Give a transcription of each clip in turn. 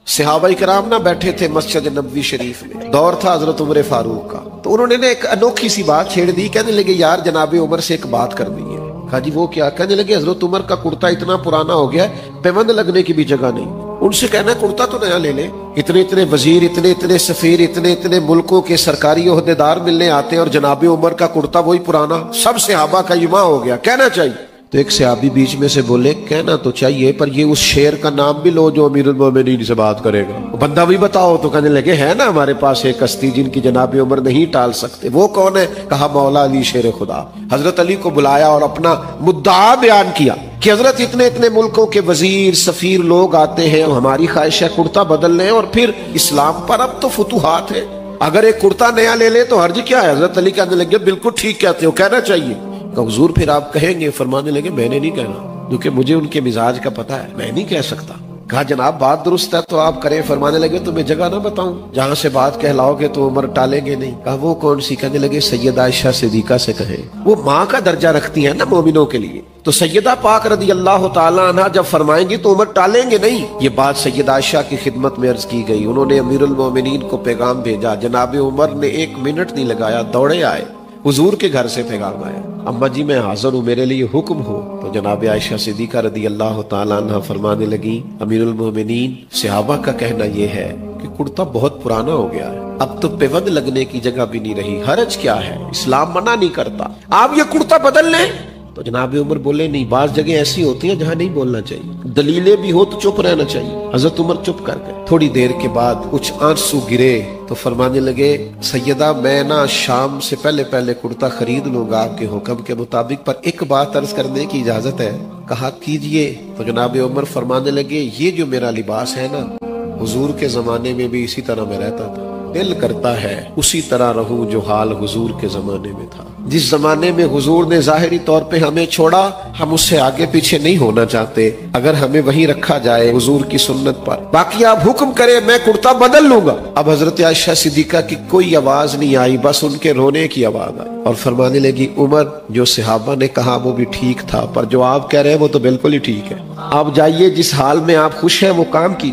صحابہ کرام نہ بیٹھے تھے مسجد نبوی شریف میں، دور تھا حضرت عمر فاروق کا، تو انہوں نے ایک انوکھی سی بات چھیڑ دی، کہنے لگے یار جناب عمر سے ایک بات کرنی ہے۔ کہا جی وہ کیا؟ کہنے لگے حضرت عمر کا کرتا اتنا پرانا ہو گیا ہے، پیوند لگنے کی بھی جگہ نہیں۔ ان سے کہنا کرتا تو نیا لے لے، اتنے وزیر، اتنے سفیر، اتنے ملکوں کے سرکاری عہدیدار ملنے آتے ہیں اور جناب عمر کا کرتا وہی پرانا، سب صحابہ کا اجماع ہو گیا، کہنا چاہیے۔ تو ایک صحابی بیچ میں سے بولے کہنا تو چاہیے، پر یہ اس شعر کا نام بھی لو جو امیر المومنین سے بات کرے گا، بندہ بھی بتاؤ۔ تو کہنے لگے ہے نا ہمارے پاس ایک ہستی جن کی جناب عمر نہیں ٹال سکتے، وہ کون ہے؟ کہا مولا علی شیر خدا۔ حضرت علی کو بلایا اور اپنا مدعا بیان کیا کہ حضرت اتنے ملکوں کے وزیر سفیر لوگ آتے ہیں، ہماری خواہش ہے کرتا بدل لیں، اور پھر اسلام پر اب تو فتوحات ہے، اگر ایک کرتا نیا لے لے تو حرج کیا ہے؟ حضرت علی کہنے لگے بالکل ٹھیک کہتے ہو، کہنا چاہیے۔ کہ حضور پھر آپ کہیں گے؟ فرمانے لگے میں نے نہیں کہنا، کیونکہ مجھے ان کے مزاج کا پتہ ہے، میں نہیں کہہ سکتا۔ کہا جناب بات درست ہے تو آپ کریں۔ فرمانے لگے تمہیں جگہ نہ بتاؤں جہاں سے بات کہلاؤ گے تو عمر ٹالیں گے نہیں؟ کہا وہ کون سی؟ کہنے لگے سیدہ عائشہ صدیقہ سے کہیں، وہ ماں کا درجہ رکھتی ہیں نا مومنوں کے لیے، تو سیدہ پاک رضی اللہ تعالیٰ عنہ جب فرمائیں گی تو عمر ٹالیں گے نہیں۔ یہ بات سیدہ عائشہ کی خدمت میں عرض کی گئی، انہوں نے امیر المومنین کو پیغام بھیجا، جناب عمر نے 1 منٹ نہیں لگایا، دوڑے آئے، حضور کے گھر سے پیغام آیا، اماں جی میں حاضر ہوں، میرے لیے حکم ہو۔ تو جناب عائشہ صدیقہ رضی اللہ تعالیٰ عنہ فرمانے لگی امیر المومنین صحابہ کا کہنا یہ ہے کہ کرتا بہت پرانا ہو گیا ہے، اب تو پیوند لگنے کی جگہ بھی نہیں رہی، حرج کیا ہے، اسلام منع نہیں کرتا، آپ یہ کرتا بدل لیں۔ تو جناب عمر بولے نہیں، بعض جگہ ایسی ہوتی ہیں جہاں نہیں بولنا چاہیے، دلیلیں بھی ہو تو چپ رہنا چاہیے۔ حضرت عمر چپ کر گئے۔ تھوڑی دیر کے بعد کچھ آنسو گرے تو فرمانے لگے سیدہ میں نا شام سے پہلے کرتا خرید لوں گا آپ کے حکم کے مطابق، پر ایک بات عرض کرنے کی اجازت ہے؟ کہا کیجئے۔ تو جناب عمر فرمانے لگے یہ جو میرا لباس ہے نا، حضور کے زمانے میں بھی اسی طرح میں رہتا تھا، دل کرتا ہے اسی طرح رہوں جو حال حضور کے زمانے میں تھا۔ جس زمانے میں حضور نے ظاہری طور پہ ہمیں چھوڑا، ہم اس سے آگے پیچھے نہیں ہونا چاہتے، اگر ہمیں وہیں رکھا جائے حضور کی سنت پر، باقی آپ حکم کرے میں کرتا بدل لوں گا۔ اب حضرت عائشہ صدیقہ کی کوئی آواز نہیں آئی، بس ان کے رونے کی آواز آئی، اور فرمانے لگی عمر جو صحابہ نے کہا وہ بھی ٹھیک تھا، پر جو آپ کہہ رہے ہیں وہ تو بالکل ہی ٹھیک ہے، آپ جائیے جس حال میں آپ خوش ہیں وہ کام کی،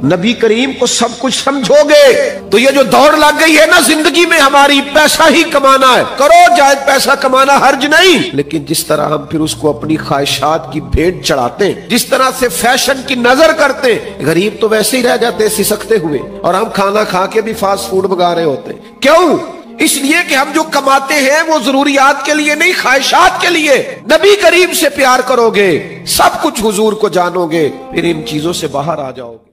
نبی کریم کو سب کچھ سمجھو گے تو یہ جو دوڑ لگ گئی ہے نا زندگی میں ہماری، پیسہ ہی کمانا ہے، کرو جائز پیسہ کمانا حرج نہیں، لیکن جس طرح ہم پھر اس کو اپنی خواہشات کی بھیٹ چڑھاتے ہیں، جس طرح سے فیشن کی نظر کرتے ہیں، غریب تو ویسے ہی رہ جاتے سسکتے ہوئے، اور ہم کھانا کھا کے بھی فاسٹ فوڈ منگا رہے ہوتے ہیں۔ کیوں؟ اس لیے کہ ہم جو کماتے ہیں وہ ضروریات کے لیے نہیں، خواہشات کے لیے۔ نبی کریم سے پیار کرو گے، سب کچھ حضور کو جانو گے، پھر ان چیزوں سے باہر آ جاؤ گے۔